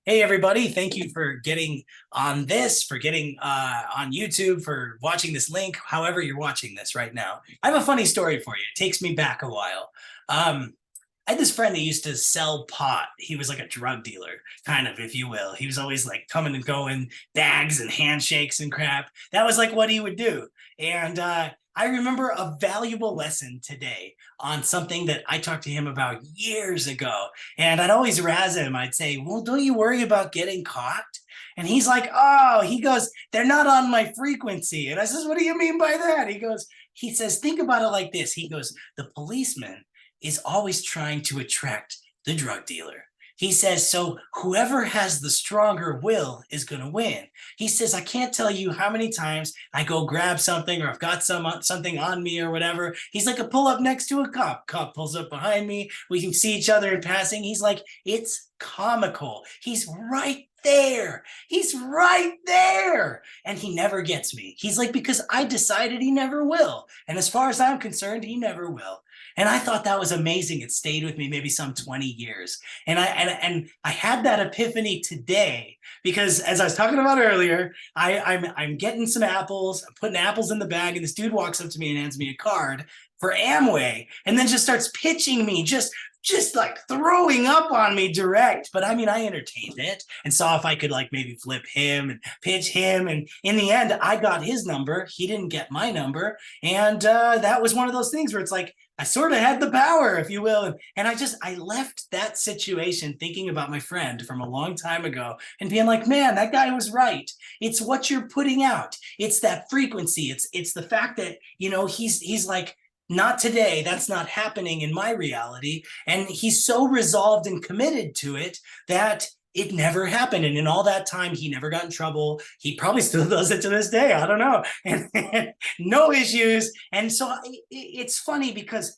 Hey everybody, thank you for getting on this, for getting on YouTube, for watching this link, however you're watching this right now. I have a funny story for you. It takes me back a while. Um, I had this friend that used to sell pot. He was like a drug dealer, kind of, if you will. He was always like coming and going, bags and handshakes and crap. That was like what he would do. And I remember a valuable lesson today on something that I talked to him about years ago. And I'd always razz him. I'd say, well, don't you worry about getting caught? And he's like, oh, he goes, they're not on my frequency. And I says, what do you mean by that? He says, think about it like this. He goes, the policeman is always trying to attract the drug dealer. He says, so whoever has the stronger will is going to win. He says, I can't tell you how many times I go grab something or I've got something on me or whatever. He's like, a pull up next to a cop. Cop pulls up behind me. We can see each other in passing. He's like, it's comical. He's right there. He's right there. And he never gets me. He's like, because I decided he never will. And as far as I'm concerned, he never will. And I thought that was amazing. It stayed with me maybe some 20 years. And I had that epiphany today because, as I was talking about earlier, I'm getting some apples, I'm putting apples in the bag, and this dude walks up to me and hands me a card for Amway, and then just starts pitching me, just like throwing up on me direct. But I mean, I entertained it and saw if I could like maybe flip him and pitch him. And in the end, I got his number. He didn't get my number. And that was one of those things where it's like, I sort of had the power, if you will. And I left that situation thinking about my friend from a long time ago and being like, man, that guy was right. It's what you're putting out. It's that frequency. It's the fact that, he's like, not today. That's not happening in my reality. And he's so resolved and committed to it that it never happened. And in all that time, he never got in trouble. He probably still does it to this day. I don't know. And no issues. And so it's funny because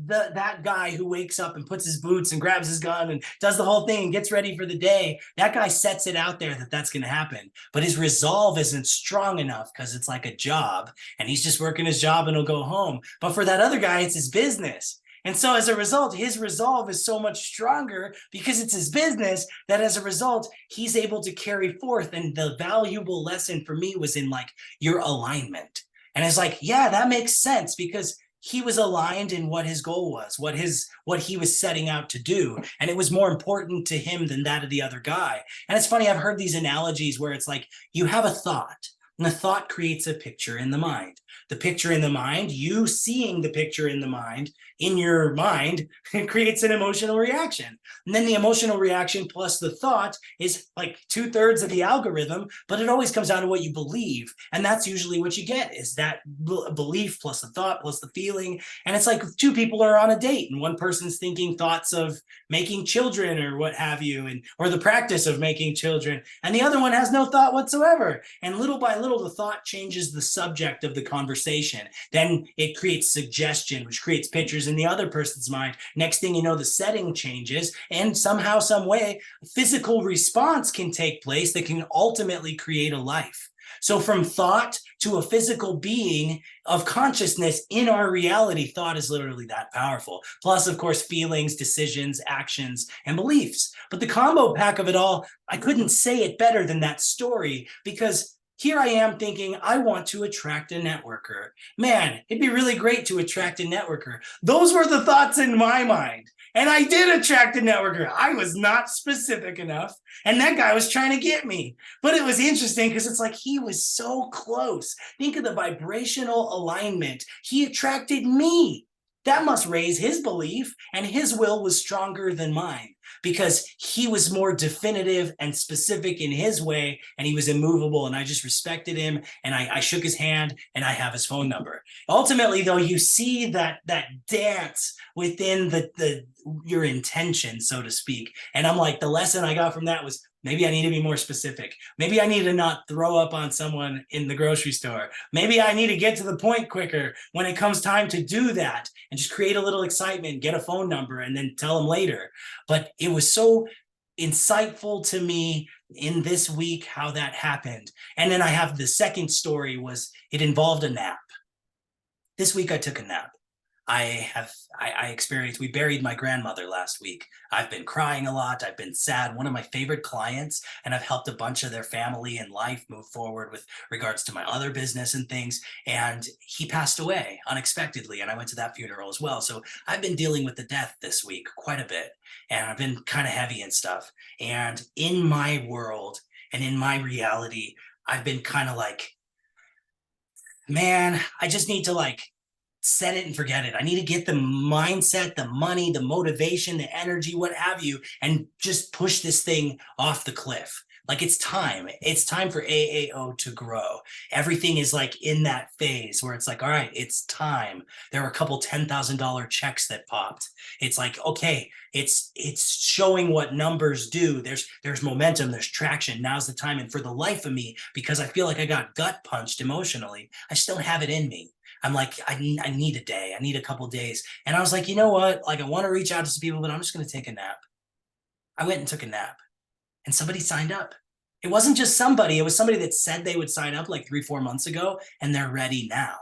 that guy who wakes up and puts his boots and grabs his gun and does the whole thing and gets ready for the day, that guy sets it out there that that's going to happen. But his resolve isn't strong enough because it's like a job and he's just working his job and he'll go home. But for that other guy, it's his business. And so as a result, his resolve is so much stronger because it's his business that as a result, he's able to carry forth. And the valuable lesson for me was in like your alignment. And it's like, yeah, that makes sense because he was aligned in what his goal was, what he was setting out to do. And it was more important to him than that of the other guy. And it's funny, I've heard these analogies where it's like you have a thought and the thought creates a picture in the mind. The picture in the mind, you seeing the picture in the mind, in your mind, it creates an emotional reaction. And then the emotional reaction plus the thought is like 2/3 of the algorithm, but it always comes down to what you believe. And that's usually what you get is that belief plus the thought plus the feeling. And it's like two people are on a date and one person's thinking thoughts of making children or what have you, or the practice of making children. And the other one has no thought whatsoever. And little by little, the thought changes the subject of the conversation. Then it creates suggestion, which creates pictures in the other person's mind. Next thing you know, the setting changes, and somehow, some way, physical response can take place that can ultimately create a life. So from thought to a physical being of consciousness in our reality, thought is literally that powerful. Plus, of course, feelings, decisions, actions, and beliefs. But the combo pack of it all, I couldn't say it better than that story because here I am thinking, I want to attract a networker. Man, it'd be really great to attract a networker. Those were the thoughts in my mind. And I did attract a networker. I was not specific enough. And that guy was trying to get me. But it was interesting because it's like he was so close. Think of the vibrational alignment. He attracted me. That must raise his belief, and his will was stronger than mine because he was more definitive and specific in his way, and he was immovable, and I just respected him, and I shook his hand, and I have his phone number. Ultimately, though, you see that dance within your intention, so to speak. And I'm like, the lesson I got from that was maybe I need to be more specific. Maybe I need to not throw up on someone in the grocery store. Maybe I need to get to the point quicker when it comes time to do that and just create a little excitement, get a phone number, and then tell them later. But it was so insightful to me in this week how that happened. And then I have the second story was it involved a nap. This week I took a nap. I experienced, we buried my grandmother last week. I've been crying a lot. I've been sad. One of my favorite clients, and I've helped a bunch of their family and life move forward with regards to my other business and things. And he passed away unexpectedly. And I went to that funeral as well. So I've been dealing with the death this week quite a bit. And I've been kind of heavy and stuff. And in my world and in my reality, I've been kind of like, man, I just need to like set it and forget it. I need to get the mindset, the money, the motivation, the energy, what have you, and just push this thing off the cliff. Like it's time. It's time for AAO to grow. Everything is like in that phase where it's like, all right, it's time. There were a couple $10,000 checks that popped. It's like, okay, it's showing what numbers do. There's momentum, there's traction. Now's the time. And for the life of me, because I feel like I got gut punched emotionally, I just don't have it in me. I'm like, I need a day. I need a couple days. And I was like, you know what? Like, I want to reach out to some people, but I'm just going to take a nap. I went and took a nap and somebody signed up. It wasn't just somebody, it was somebody that said they would sign up like 3-4 months ago and they're ready now.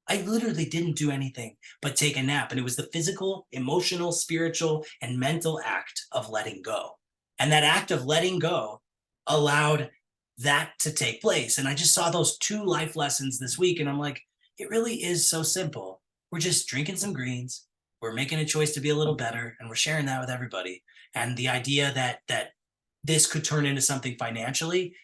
I literally didn't do anything but take a nap. And it was the physical, emotional, spiritual, and mental act of letting go. And that act of letting go allowed that to take place. And I just saw those 2 life lessons this week. And I'm like, it really is so simple. We're just drinking some greens. We're making a choice to be a little better, and we're sharing that with everybody. And the idea that this could turn into something financially,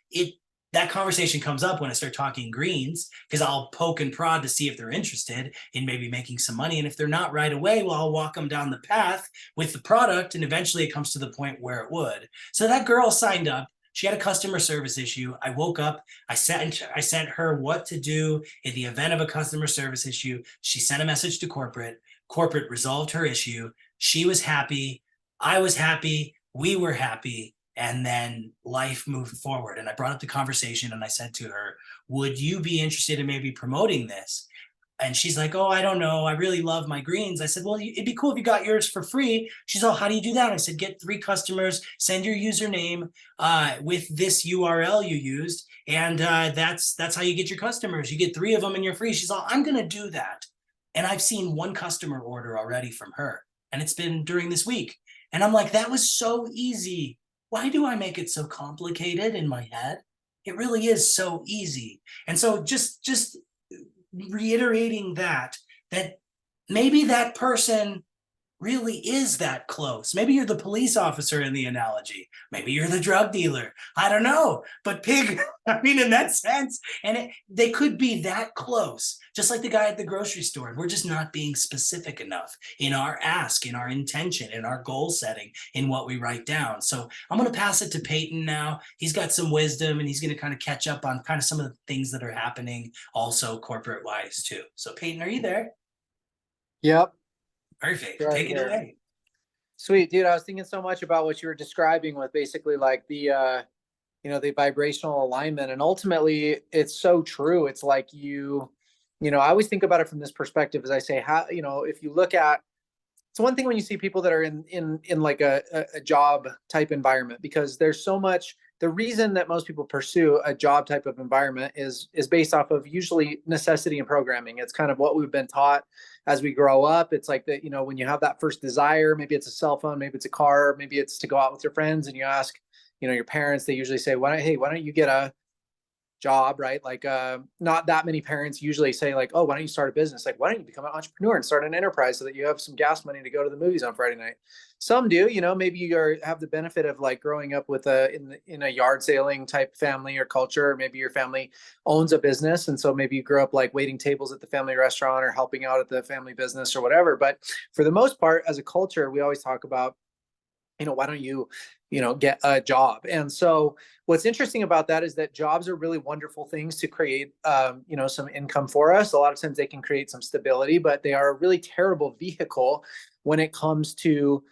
that conversation comes up when I start talking greens, because I'll poke and prod to see if they're interested in maybe making some money. And if they're not right away, well, I'll walk them down the path with the product, and eventually it comes to the point where it would. So that girl signed up. She had a customer service issue. I woke up, I sent her what to do in the event of a customer service issue. She sent a message to corporate. Corporate resolved her issue. She was happy. I was happy. We were happy. And then life moved forward. And I brought up the conversation and I said to her, would you be interested in maybe promoting this? And she's like, oh, I don't know. I really love my greens. I said, well, it'd be cool if you got yours for free. She's all, how do you do that? I said, get 3 customers, send your username with this URL you used. And that's how you get your customers. You get 3 of them and you're free. She's all, I'm going to do that. And I've seen 1 customer order already from her. And it's been during this week. And I'm like, that was so easy. Why do I make it so complicated in my head? It really is so easy. And so just reiterating that maybe that person really is that close. Maybe you're the police officer in the analogy. Maybe you're the drug dealer. I don't know. But pig, I mean, in that sense, and they could be that close, just like the guy at the grocery store. We're just not being specific enough in our ask, in our intention, in our goal setting, in what we write down. So I'm going to pass it to Peyton now. He's got some wisdom and he's going to kind of catch up on kind of some of the things that are happening also corporate wise too. So Peyton, are you there? Yep. Perfect. Right Take it there. away. Sweet, dude. I was thinking so much about what you were describing with basically like the the vibrational alignment, and ultimately it's so true. It's like I always think about it from this perspective as I say, how, if you look at, it's one thing when you see people that are in like a job type environment, because there's so much. The reason that most people pursue a job type of environment is based off of usually necessity and programming. It's kind of what we've been taught as we grow up. It's like that, when you have that first desire, maybe it's a cell phone, maybe it's a car, maybe it's to go out with your friends, and you ask, your parents, they usually say, why don't you get a job, right? Like not that many parents usually say like, oh, why don't you start a business? Like, why don't you become an entrepreneur and start an enterprise so that you have some gas money to go to the movies on Friday night? Some do, maybe you have the benefit of like growing up with in a yard sailing type family or culture, or maybe your family owns a business, and so maybe you grew up like waiting tables at the family restaurant or helping out at the family business or whatever. But for the most part, as a culture, we always talk about, why don't you get a job? And so what's interesting about that is that jobs are really wonderful things to create, some income for us. A lot of times they can create some stability, but they are a really terrible vehicle when it comes to,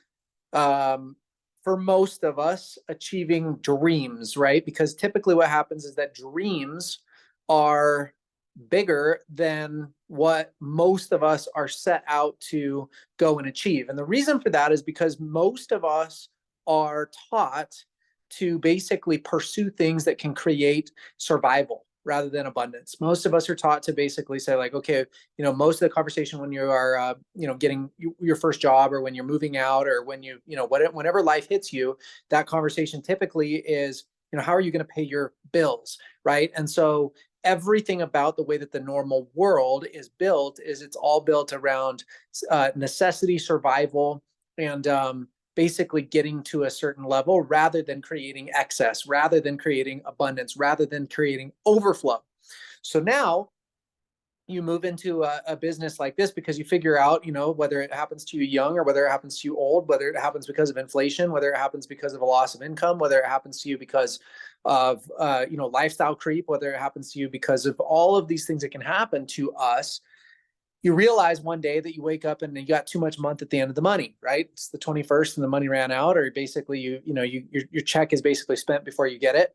for most of us, achieving dreams, right? Because typically what happens is that dreams are bigger than what most of us are set out to go and achieve. And the reason for that is because most of us are taught to basically pursue things that can create survival. rather than abundance. Most of us are taught to basically say like, okay, most of the conversation when you are, getting your first job, or when you're moving out, or when whenever life hits you, that conversation typically is, how are you going to pay your bills, right? And so everything about the way that the normal world is built is it's all built around necessity, survival, and basically getting to a certain level rather than creating excess, rather than creating abundance, rather than creating overflow. So now you move into a business like this because you figure out, whether it happens to you young or whether it happens to you old, whether it happens because of inflation, whether it happens because of a loss of income, whether it happens to you because of, lifestyle creep, whether it happens to you because of all of these things that can happen to us. You realize one day that you wake up and you got too much month at the end of the money, right? It's the 21st and the money ran out, or basically your check is basically spent before you get it.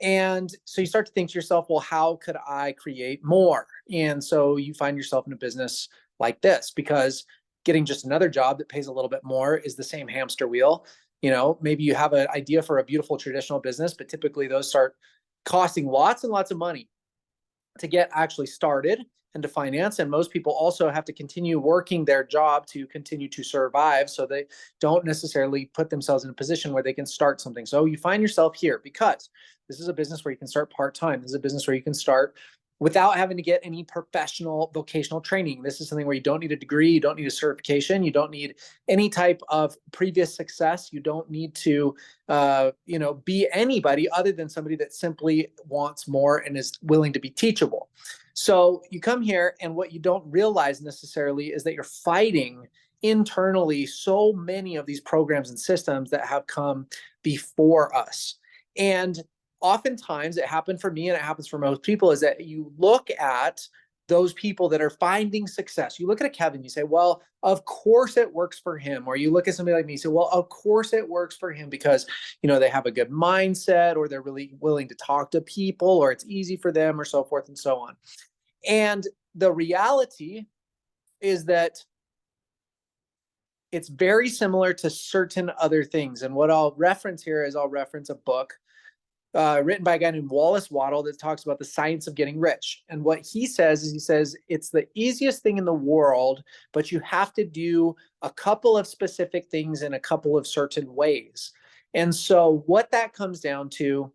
And so you start to think to yourself, well, how could I create more? And so you find yourself in a business like this, because getting just another job that pays a little bit more is the same hamster wheel. Maybe you have an idea for a beautiful traditional business, but typically those start costing lots and lots of money to get actually started and to finance. And most people also have to continue working their job to continue to survive. So they don't necessarily put themselves in a position where they can start something. So you find yourself here because this is a business where you can start part-time. This is a business where you can start without having to get any professional vocational training. This is something where you don't need a degree, you don't need a certification, you don't need any type of previous success. You don't need to, be anybody other than somebody that simply wants more and is willing to be teachable. So you come here, and what you don't realize necessarily is that you're fighting internally so many of these programs and systems that have come before us. And oftentimes it happened for me, and it happens for most people, is that you look at those people that are finding success. You look at a Kevin, you say, well, of course it works for him. Or you look at somebody like me, you say, well, of course it works for him because, they have a good mindset, or they're really willing to talk to people, or it's easy for them, or so forth and so on. And the reality is that it's very similar to certain other things. And what I'll reference here is I'll reference a book written by a guy named Wallace Waddle that talks about the science of getting rich. And what he says is, he says, it's the easiest thing in the world, but you have to do a couple of specific things in a couple of certain ways. And so what that comes down to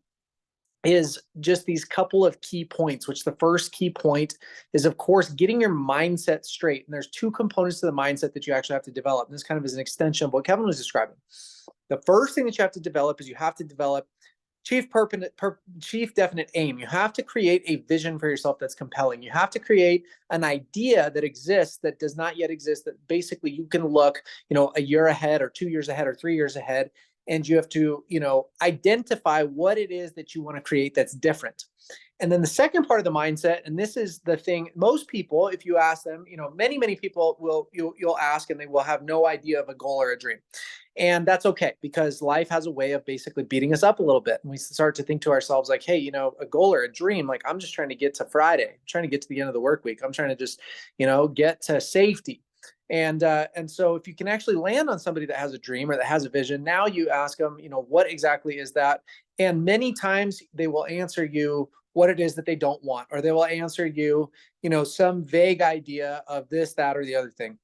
is just these couple of key points, which the first key point is, of course, getting your mindset straight. And there's two components to the mindset that you actually have to develop. And this kind of is an extension of what Kevin was describing. The first thing that you have to develop is you have to develop chief definite aim. You have to create a vision for yourself that's compelling. You have to create an idea that exists that does not yet exist, that basically you can look, a year ahead, or 2 years ahead, or 3 years ahead. And you have to, identify what it is that you want to create that's different. And then the second part of the mindset, and this is the thing, most people, if you ask them, many people you'll ask, and they will have no idea of a goal or a dream. And that's okay, because life has a way of basically beating us up a little bit. And we start to think to ourselves like, hey, a goal or a dream, like, I'm just trying to get to Friday, I'm trying to get to the end of the work week. I'm trying to just, get to safety. And so if you can actually land on somebody that has a dream or that has a vision, now you ask them, what exactly is that? And many times they will answer you what it is that they don't want, or they will answer you, some vague idea of this, that, or the other thing.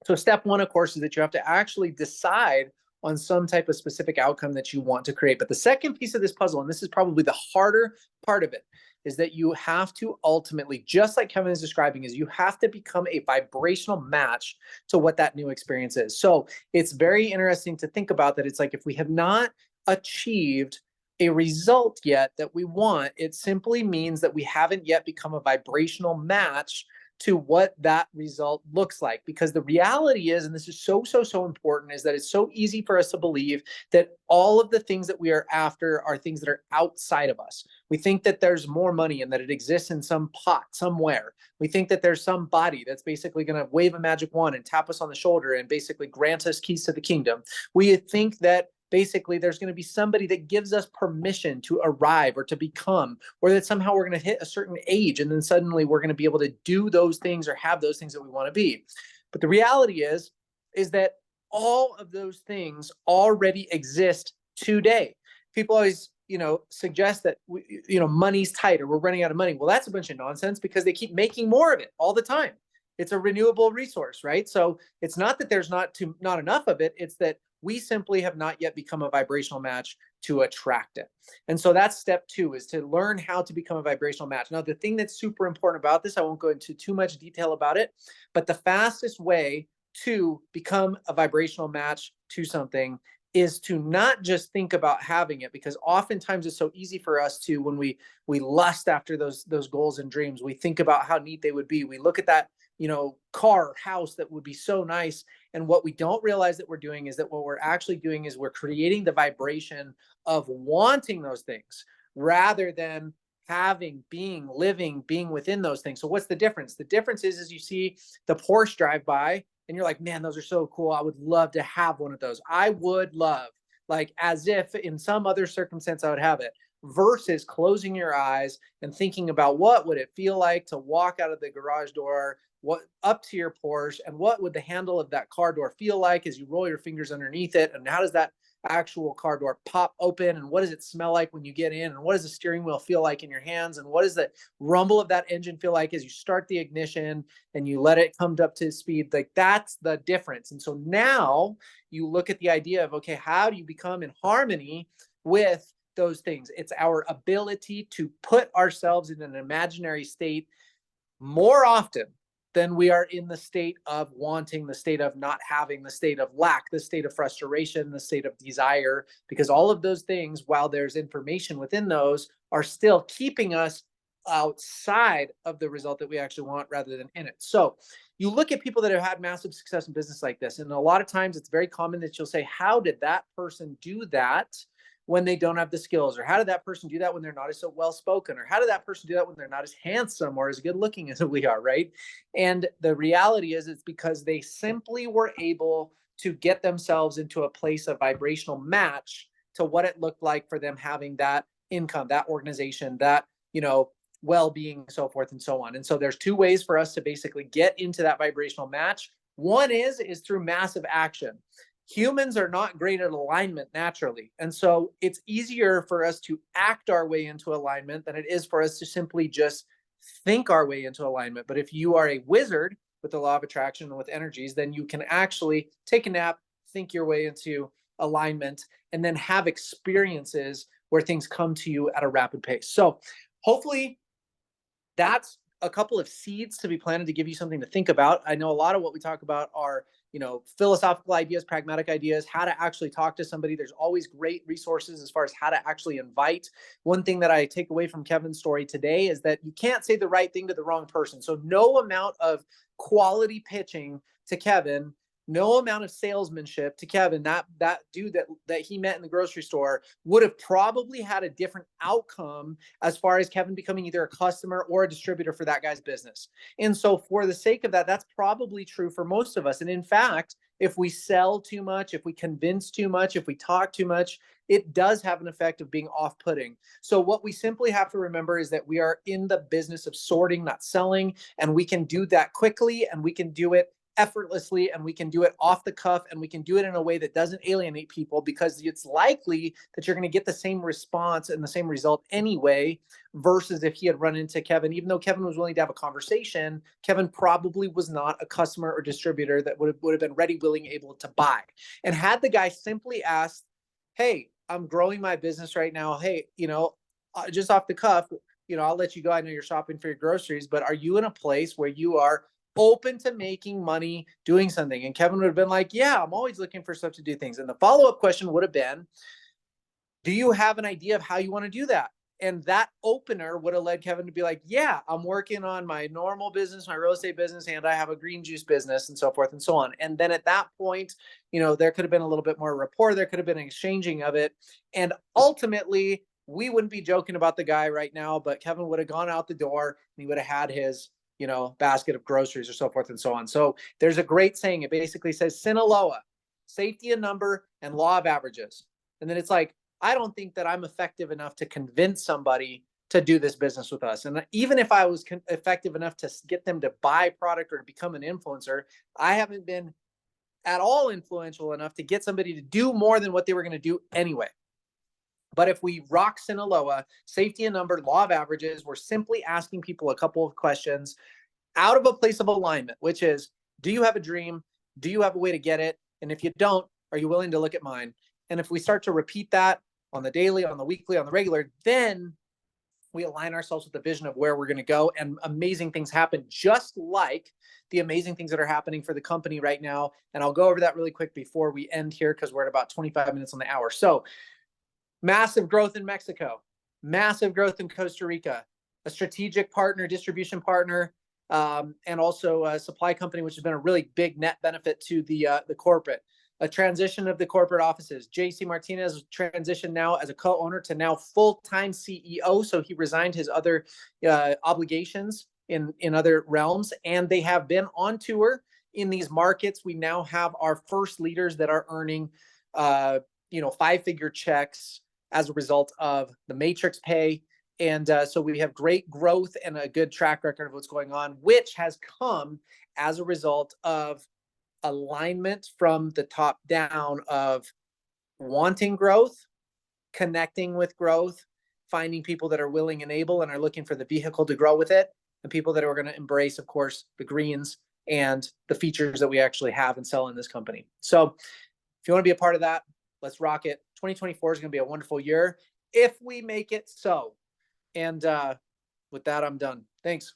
So step one, of course, is that you have to actually decide on some type of specific outcome that you want to create. But the second piece of this puzzle, and this is probably the harder part of it, is that you have to ultimately, just like Kevin is describing, is you have to become a vibrational match to what that new experience is. So it's very interesting to think about that. It's like, if we have not achieved a result yet that we want, it simply means that we haven't yet become a vibrational match to what that result looks like. Because the reality is, and this is so important, is that it's so easy for us to believe that all of the things that we are after are things that are outside of us. We think that there's more money and that it exists in some pot somewhere. We think that there's somebody that's basically going to wave a magic wand and tap us on the shoulder and basically grant us keys to the kingdom. We think that basically there's going to be somebody that gives us permission to arrive or to become, or that somehow we're going to hit a certain age and then suddenly we're going to be able to do those things or have those things that we want to be. But the reality is that all of those things already exist today. People always, suggest that money's tight or we're running out of money. Well, that's a bunch of nonsense because they keep making more of it all the time. It's a renewable resource, right? So it's not that there's not enough of it. It's that we simply have not yet become a vibrational match to attract it. And so that's step 2, is to learn how to become a vibrational match. Now, the thing that's super important about this, I won't go into too much detail about it, but the fastest way to become a vibrational match to something is to not just think about having it, because oftentimes it's so easy for us to, when we lust after those goals and dreams, we think about how neat they would be. We look at that, car or house that would be so nice. And what we don't realize that we're doing is that what we're actually doing is we're creating the vibration of wanting those things rather than having, being, living, being within those things. So what's the difference? The difference is you see the Porsche drive by and you're like, man, those are so cool. I would love to have one of those. I would love, like, as if in some other circumstance I would have it, versus closing your eyes and thinking about what would it feel like to walk out of the garage door, what up to your Porsche, and what would the handle of that car door feel like as you roll your fingers underneath it, and how does that actual car door pop open, and what does it smell like when you get in, and what does the steering wheel feel like in your hands, and what does the rumble of that engine feel like as you start the ignition and you let it come up to speed. Like, that's the difference. And so now you look at the idea of, okay, how do you become in harmony with those things? It's our ability to put ourselves in an imaginary state more often than we are in the state of wanting, the state of not having, the state of lack, the state of frustration, the state of desire, because all of those things, while there's information within those, are still keeping us outside of the result that we actually want rather than in it. So you look at people that have had massive success in business like this, and a lot of times it's very common that you'll say, how did that person do that when they don't have the skills? Or how did that person do that when they're not as so well spoken? Or how did that person do that when they're not as handsome or as good looking as we are, right? And the reality is, it's because they simply were able to get themselves into a place of vibrational match to what it looked like for them having that income, that organization, that, well-being, so forth and so on. And so there's 2 ways for us to basically get into that vibrational match. One is through massive action. Humans are not great at alignment naturally. And so it's easier for us to act our way into alignment than it is for us to simply just think our way into alignment. But if you are a wizard with the law of attraction and with energies, then you can actually take a nap, think your way into alignment, and then have experiences where things come to you at a rapid pace. So hopefully that's a couple of seeds to be planted to give you something to think about. I know a lot of what we talk about are, philosophical ideas, pragmatic ideas, how to actually talk to somebody. There's always great resources as far as how to actually invite. One thing that I take away from Kevin's story today is that you can't say the right thing to the wrong person. So no amount of quality pitching to Kevin, no amount of salesmanship to Kevin, that dude that he met in the grocery store, would have probably had a different outcome as far as Kevin becoming either a customer or a distributor for that guy's business. And so for the sake of that, that's probably true for most of us. And in fact, if we sell too much, if we convince too much, if we talk too much, it does have an effect of being off-putting. So what we simply have to remember is that we are in the business of sorting, not selling, and we can do that quickly, and we can do it effortlessly, and we can do it off the cuff, and we can do it in a way that doesn't alienate people, because it's likely that you're going to get the same response and the same result anyway, versus if he had run into Kevin. Even though Kevin was willing to have a conversation, Kevin probably was not a customer or distributor that would have been ready, willing, able to buy. And had the guy simply asked, hey, I'm growing my business right now, hey, just off the cuff, I'll let you go, I know you're shopping for your groceries, but are you in a place where you are open to making money doing something? And Kevin would have been like, yeah, I'm always looking for stuff to do things. And the follow-up question would have been, do you have an idea of how you want to do that? And that opener would have led Kevin to be like, yeah, I'm working on my normal business, my real estate business, and I have a green juice business, and so forth and so on. And then at that point, there could have been a little bit more rapport. There could have been an exchanging of it. And ultimately, we wouldn't be joking about the guy right now, but Kevin would have gone out the door and he would have had his basket of groceries or so forth and so on. So there's a great saying. It basically says Sinaloa, safety in number and law of averages. And then it's like, I don't think that I'm effective enough to convince somebody to do this business with us. And even if I was effective enough to get them to buy product or to become an influencer, I haven't been at all influential enough to get somebody to do more than what they were going to do anyway. But if we rock Sinaloa, safety and number, law of averages, we're simply asking people a couple of questions out of a place of alignment, which is, do you have a dream? Do you have a way to get it? And if you don't, are you willing to look at mine? And if we start to repeat that on the daily, on the weekly, on the regular, then we align ourselves with the vision of where we're going to go, and amazing things happen, just like the amazing things that are happening for the company right now. And I'll go over that really quick before we end here, because we're at about 25 minutes on the hour. So massive growth in Mexico, massive growth in Costa Rica, a strategic partner, distribution partner, and also a supply company, which has been a really big net benefit to the corporate. A transition of the corporate offices. JC Martinez transitioned now as a co-owner to now full-time CEO. So he resigned his other obligations in other realms, and they have been on tour in these markets. We now have our first leaders that are earning, 5-figure checks as a result of the Matrix pay. And so we have great growth and a good track record of what's going on, which has come as a result of alignment from the top down of wanting growth, connecting with growth, finding people that are willing and able and are looking for the vehicle to grow with it, and people that are going to embrace, of course, the greens and the features that we actually have and sell in this company. So if you want to be a part of that, let's rock it. 2024 is going to be a wonderful year if we make it so. And with that, I'm done. Thanks.